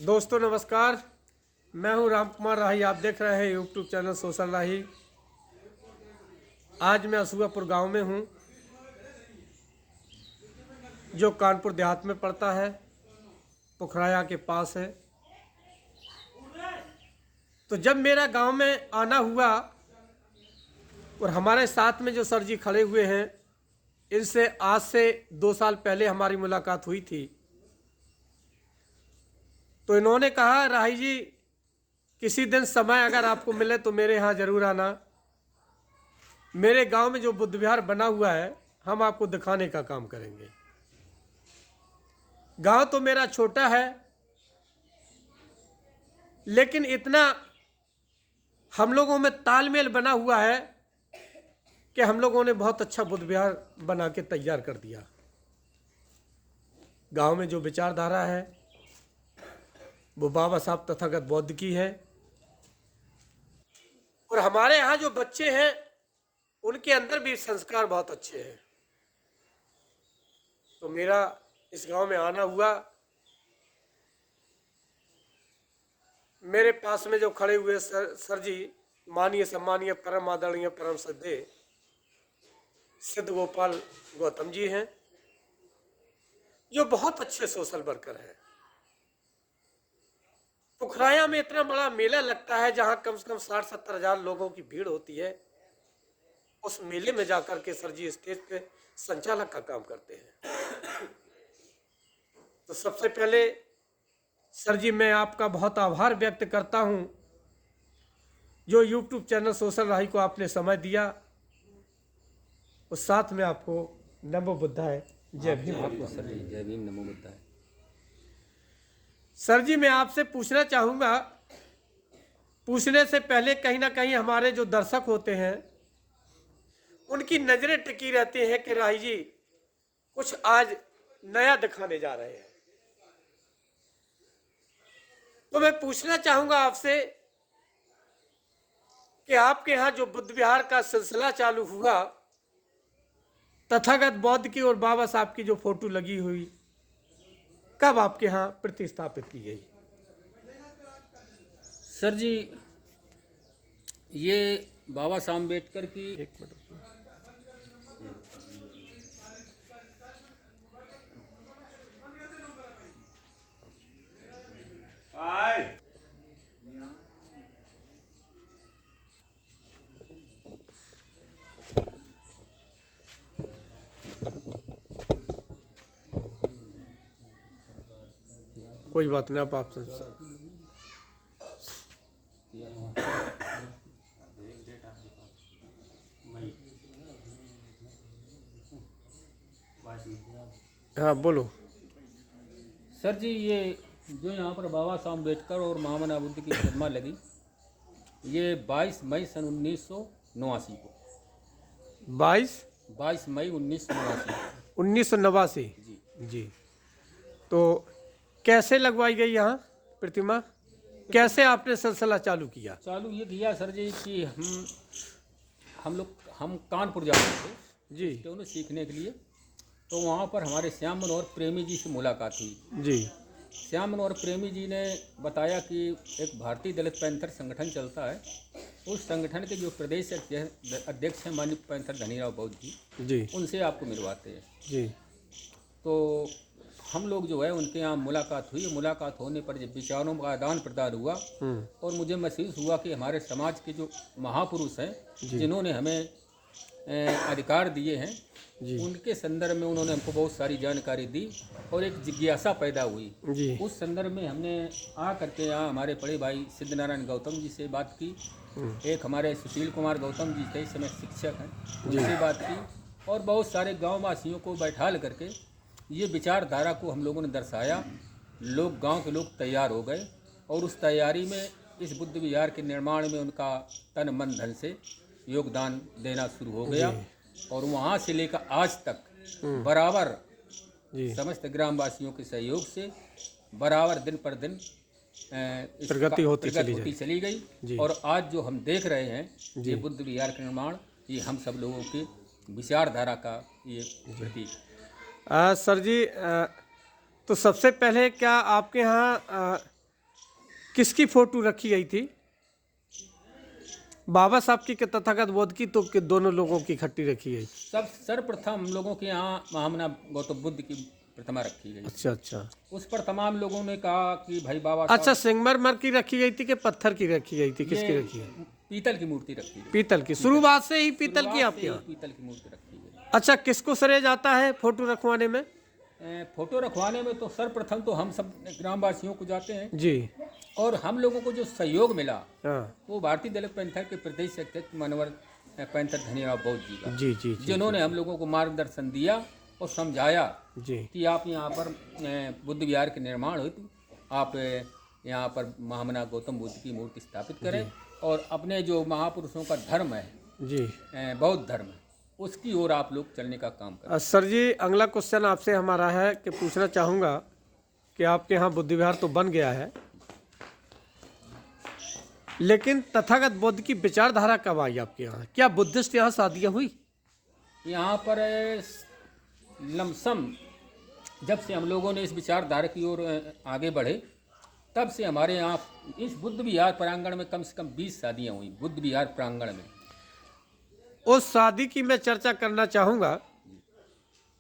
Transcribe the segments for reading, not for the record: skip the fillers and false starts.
दोस्तों नमस्कार, मैं हूं राम कुमार राही। आप देख रहे हैं यूट्यूब चैनल सोशल राही। आज मैं असूआपुर गांव में हूं, जो कानपुर देहात में पड़ता है, पुखराया के पास है। तो जब मेरा गांव में आना हुआ और हमारे साथ में जो सर जी खड़े हुए हैं, इनसे आज से 2 साल पहले हमारी मुलाकात हुई थी। तो इन्होंने कहा, राही जी किसी दिन समय अगर आपको मिले तो मेरे यहाँ ज़रूर आना। मेरे गांव में जो बुद्ध विहार बना हुआ है, हम आपको दिखाने का काम करेंगे। गांव तो मेरा छोटा है, लेकिन इतना हम लोगों में तालमेल बना हुआ है कि हम लोगों ने बहुत अच्छा बुद्ध विहार बना के तैयार कर दिया। गांव में जो विचारधारा है वो बाबा साहब तथागत बौद्ध की है, और हमारे यहाँ जो बच्चे हैं उनके अंदर भी संस्कार बहुत अच्छे हैं। तो मेरा इस गांव में आना हुआ। मेरे पास में जो खड़े हुए सर जी, माननीय सम्मानीय परम आदरणीय परम श्रद्धेय सिद्ध गोपाल गौतम जी हैं, जो बहुत अच्छे सोशल वर्कर हैं। पुखराया में इतना बड़ा मेला लगता है, जहां कम से कम 60-70 हजार लोगों की भीड़ होती है। उस मेले में जाकर के सर जी स्टेज पे संचालक का काम करते हैं। तो सबसे पहले सर जी मैं आपका बहुत आभार व्यक्त करता हूं, जो यूट्यूब चैनल सोशल राही को आपने समय दिया। और साथ में आपको नमो बुद्धाय, जय भीम। आपको सर जी जय भीम, नमो बुद्धाय। सर जी मैं आपसे पूछना चाहूँगा, पूछने से पहले कहीं ना कहीं हमारे जो दर्शक होते हैं उनकी नज़रें टिकी रहती हैं कि राही जी कुछ आज नया दिखाने जा रहे हैं। तो मैं पूछना चाहूँगा आपसे कि आपके यहाँ जो बुद्ध विहार का सिलसिला चालू हुआ, तथागत बौद्ध की और बाबा साहब की जो फोटो लगी हुई, कब आपके यहाँ प्रतिस्थापित की गई? सर जी ये बाबा साहब अम्बेडकर की एक मिनट। कोई बात नहीं, आप हाँ बोलो। सर जी ये जो यहाँ पर बाबा साहब अम्बेडकर और महामना बुद्ध की प्रतिमा लगी, ये 22 मई सन 1989 को। 22 मई 1989 जी। जी। तो कैसे लगवाई गई यहाँ प्रतिमा? कैसे आपने सिलसिला चालू किया? चालू ये किया सर जी कि हम कानपुर जा रहे थे जी तो सीखने के लिए। तो वहाँ पर हमारे श्याम मनोहर प्रेमी जी से मुलाकात हुई जी। श्याम मनोहर प्रेमी जी ने बताया कि एक भारतीय दलित पैंथर संगठन चलता है, उस संगठन के जो प्रदेश अध्यक्ष हैं माननीय पैंथर धनीराव बौद्ध जी, उनसे आपको मिलवाते हैं जी। तो हम लोग जो है उनके यहाँ मुलाकात हुई। मुलाकात होने पर जब विचारों का आदान प्रदान हुआ और मुझे महसूस हुआ कि हमारे समाज के जो महापुरुष हैं, जिन्होंने हमें अधिकार दिए हैं, उनके संदर्भ में उन्होंने हमको बहुत सारी जानकारी दी और एक जिज्ञासा पैदा हुई। उस संदर्भ में हमने आ करके यहाँ हमारे बड़े भाई सिद्धनारायण गौतम जी से बात की। एक हमारे सुशील कुमार गौतम जी थे, इस समय शिक्षक हैं, उनसे बात की और बहुत सारे गाँव वासियों को बैठाल करके ये विचारधारा को हम लोगों ने दर्शाया। लोग, गांव के लोग तैयार हो गए और उस तैयारी में इस बुद्ध विहार के निर्माण में उनका तन मन धन से योगदान देना शुरू हो गया। और वहाँ से लेकर आज तक बराबर समस्त ग्रामवासियों के सहयोग से बराबर दिन पर दिन प्रगति होती चली गई। और आज जो हम देख रहे हैं ये बुद्ध विहार का निर्माण, ये हम सब लोगों की विचारधारा का ये प्रतीक। सर जी तो सबसे पहले क्या आपके यहाँ किसकी फोटो रखी गई थी? बाबा साहब की कि तथागत बुद्ध की, तो कि दोनों लोगों की इकट्ठी रखी गई? सब सर्वप्रथम हम लोगों के यहाँ महामना गौतम बुद्ध की प्रतिमा रखी गई। अच्छा अच्छा उस पर तमाम लोगों ने कहा कि भाई बाबा अच्छा, संगमरमर की रखी गई थी कि पत्थर की रखी गई थी? किसकी ये रखी है? पीतल की मूर्ति रखी गई। पीतल की, शुरुआत से ही पीतल की शुरुआत आपके से ही यहाँ? पीतल की मूर्ति रखी गई। अच्छा, किसको श्रेय जाता है फोटो रखवाने में? फोटो रखवाने में तो सर्वप्रथम तो हम सब ग्रामवासियों को जाते हैं, जी। और हम लोगों को जो सहयोग मिला हाँ वो भारतीय दलित पैंथर के प्रदेश अध्यक्ष मानवर पैंथर धनीराव बौद्ध जी का, जी जी जी जिन्होंने हम लोगों को मार्गदर्शन दिया और समझाया जी कि आप यहाँ पर बुद्ध विहार के निर्माण हेतु आप यहाँ पर महामना गौतम बुद्ध की मूर्ति स्थापित करें और अपने जो महापुरुषों का धर्म है जी। बौद्ध धर्म, उसकी ओर आप लोग चलने का काम करें। सर जी, अगला क्वेश्चन आपसे हमारा है कि पूछना चाहूँगा कि आपके यहाँ बुद्ध विहार तो बन गया है, लेकिन तथागत बुद्ध की विचारधारा कब आई आपके यहाँ? क्या बुद्धिस्ट यहाँ शादियाँ हुई? यहाँ पर लमसम जब से हम लोगों ने इस विचारधारा की ओर आगे बढ़े, तब से हमारे यहाँ इस बुद्ध विहार प्रांगण में कम से कम 20 शादियाँ हुई। बुद्ध विहार प्रांगण में उस शादी की मैं चर्चा करना चाहूँगा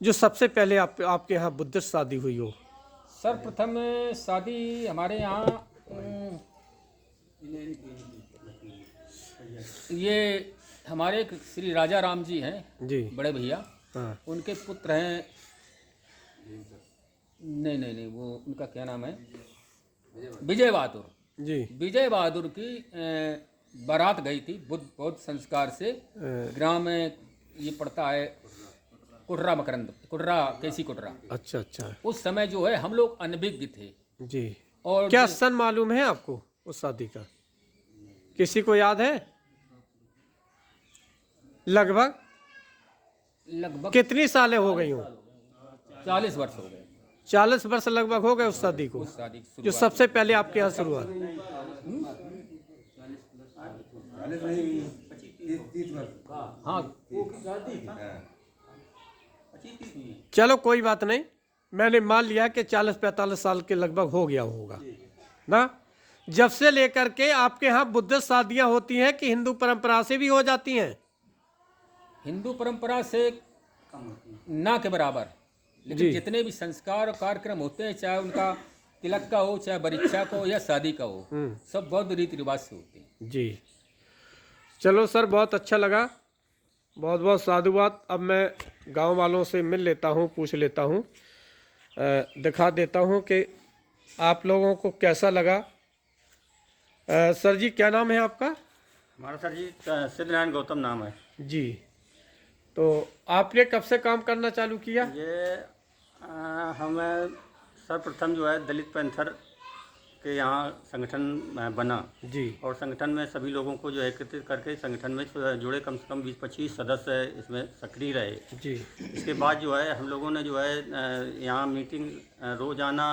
जो सबसे पहले आपके यहाँ बुद्धिस्ट शादी हुई हो। सर्वप्रथम शादी हमारे यहाँ ये हमारे एक श्री राजा राम जी हैं जी। बड़े भैया, हाँ उनके पुत्र हैं। नहीं, वो उनका क्या नाम है, विजय बहादुर जी। विजय बहादुर की बारात गई थी बौद्ध संस्कार से। ग्राम में ये पड़ता है कुटरा मकरंद, कुटरा कैसी कुटरा। अच्छा अच्छा। उस समय जो है हम लोग अनभिज्ञ थे। जी। और क्या सन मालूम है आपको उस शादी का? किसी को याद है? लगभग कितनी सालें हो गई हो? 40 वर्ष हो गए। 40 वर्ष लगभग हो गए उस शादी को, उस शादी की जो सबसे पहले आपके यहाँ शुरू हुआ। हाँ, चलो कोई बात नहीं, मैंने मान लिया कि 40-45 साल के लगभग हो गया होगा ना। जब से लेकर के आपके यहाँ बुद्धिस्ट शादियाँ होती हैं कि हिंदू परंपरा से भी हो जाती हैं? हिंदू परंपरा से ना के बराबर, लेकिन जितने भी संस्कार और कार्यक्रम होते हैं, चाहे उनका तिलक का हो, चाहे परीक्षा का हो या शादी का हो, सब बौद्ध रीति रिवाज से होते हैं। जी। चलो सर, बहुत अच्छा लगा, बहुत बहुत साधुवाद। अब मैं गांव वालों से मिल लेता हूं, पूछ लेता हूं, दिखा देता हूं कि आप लोगों को कैसा लगा। सर जी, क्या नाम है आपका? हमारा सर जी सिद्धनारायण गौतम नाम है जी। तो आपने कब से काम करना चालू किया? ये हमें सर्वप्रथम जो है दलित पैंथर के यहाँ संगठन बना जी। और संगठन में सभी लोगों को जो एकत्रित करके संगठन में जुड़े कम से कम 20-25 सदस्य इसमें सक्रिय रहे। जी। इसके बाद जो है हम लोगों ने जो है यहाँ मीटिंग रोज़ाना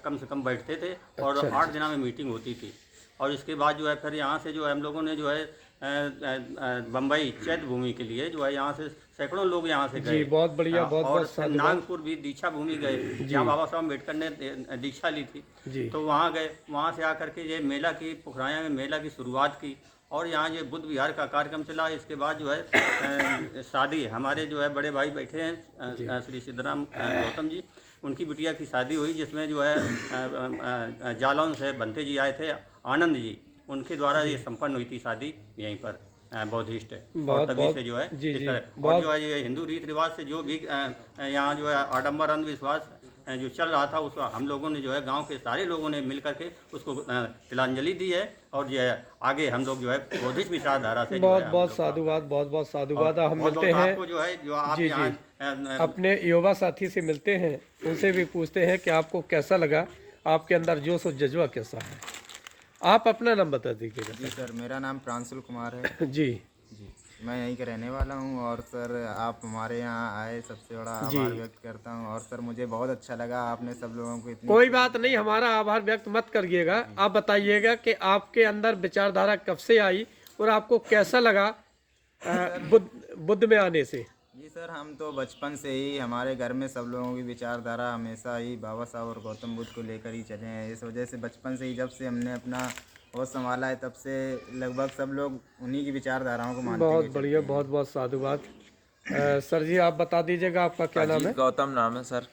कम से कम बैठते थे और अच्छा। 8 दिना में मीटिंग होती थी। और इसके बाद जो है फिर यहाँ से जो है हम लोगों ने जो है बम्बई चैत्य भूमि के लिए जो है यहाँ से सैकड़ों लोग यहाँ से गए। जी, बहुत बढ़िया, बहुत और बहुत साधुवाद। नागपुर भी दीक्षा भूमि गए, जहाँ बाबा साहब अम्बेडकर ने दीक्षा ली थी। जी। तो वहाँ गए, वहाँ से आकर के ये मेला की पोखराया में मेला की शुरुआत की और यहाँ ये बुद्ध विहार का कार्यक्रम चला। इसके बाद जो है शादी, हमारे जो है बड़े भाई बैठे हैं श्री सिद्धराम गौतम जी, उनकी बिटिया की शादी हुई, जिसमें जो है जालौन से बनते जी आए थे, आनंद जी, उनके द्वारा ये संपन्न हुई थी शादी यहीं पर बौद्धिस्ट। और तभी से जो है जी, इस जी, तरह और जो है ये हिंदू रीति रिवाज से जो भी यहाँ जो है आडम्बर अंधविश्वास जो चल रहा था, उसको हम लोगों ने जो है गांव के सारे लोगों ने मिल करके उसको तिलांजलि दी है। और जो है आगे हम लोग जो है बौद्धिस्ट विचारधारा से बहुत बहुत साधुवाद, बहुत बहुत साधुवाद। हम मिलते हैं आपको जो है जो आप जी यहाँ जी अपने युवा साथी से मिलते हैं, उनसे भी पूछते हैं कि आपको कैसा लगा, आपके अंदर जोश और जज्बा कैसा है। आप अपना नाम बता दीजिएगा। जी सर, मेरा नाम प्रांशुल कुमार है। जी जी, मैं यहीं का रहने वाला हूँ। और सर आप हमारे यहाँ आए, सबसे बड़ा आभार व्यक्त करता हूँ। और सर मुझे बहुत अच्छा लगा, आपने सब लोगों को इतनी। कोई बात नहीं, हमारा आभार व्यक्त मत करिएगा। आप बताइएगा कि आपके अंदर विचारधारा कब से आई और आपको कैसा लगा बुद्ध में आने से। जी सर, हम तो बचपन से ही हमारे घर में सब लोगों की विचारधारा हमेशा ही बाबा साहब और गौतम बुद्ध को लेकर ही चले हैं। इस वजह से बचपन से ही जब से हमने अपना होश संभाला है तब से लगभग सब लोग उन्हीं की विचारधाराओं को मानते हुए बहुत चलते बढ़िया, हैं। बहुत बहुत साधुवाद। सर जी आप बता दीजिएगा आपका क्या नाम है? अजीत गौतम नाम है सर।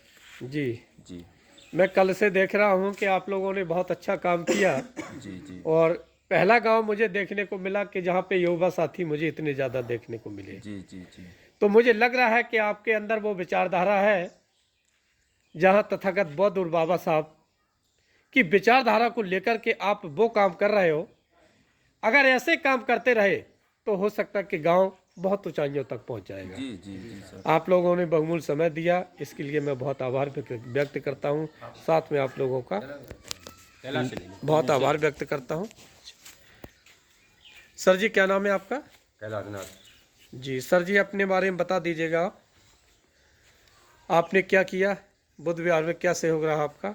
जी, जी मैं कल से देख रहा हूँ कि आप लोगों ने बहुत अच्छा काम किया जी जी और पहला गांव मुझे देखने को मिला कि जहाँ पे युवा साथी मुझे इतने ज़्यादा देखने को मिले। जी जी जी तो मुझे लग रहा है कि आपके अंदर वो विचारधारा है जहाँ तथागत बुद्ध और बाबा साहब की विचारधारा को लेकर के आप वो काम कर रहे हो। अगर ऐसे काम करते रहे तो हो सकता है कि गांव बहुत ऊंचाइयों तक पहुंच जाएगा। जी जी जी सर। आप लोगों ने बहुमूल्य समय दिया, इसके लिए मैं बहुत आभार व्यक्त करता हूं। साथ में आप लोगों का बहुत आभार व्यक्त करता हूं। सर जी क्या नाम है आपका? कैलाशनाथ। जी सर जी अपने बारे में बता दीजिएगा आप। आपने क्या किया, बुद्ध विहार में क्या सहयोग रहा आपका?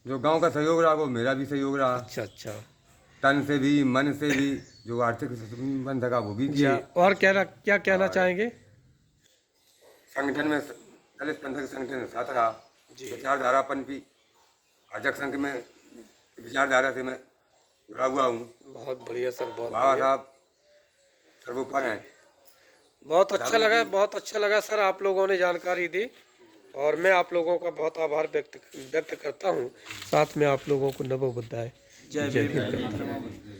जो गांव का सहयोग रहा वो मेरा भी सहयोग रहा, अच्छा अच्छा तन से भी मन से भी। जो आर्थिक बन सका वो भी जी, किया। और क्या कहना चाहेंगे? संगठन में दलित पंथक संगठन में साथ रहा। विचारधारापन भी अजक संघ में विचारधारा से मैं जुड़ा हुआ हूँ। बहुत बढ़िया सर, बहुत बाबा बढ़िया। साहब सर्वोपरि हैं। बहुत अच्छा लगा, बहुत अच्छा लगा सर, आप लोगों ने जानकारी दी और मैं आप लोगों का बहुत आभार व्यक्त करता हूँ। साथ में आप लोगों को नमो बुद्धाय, जय भीम करता हूँ।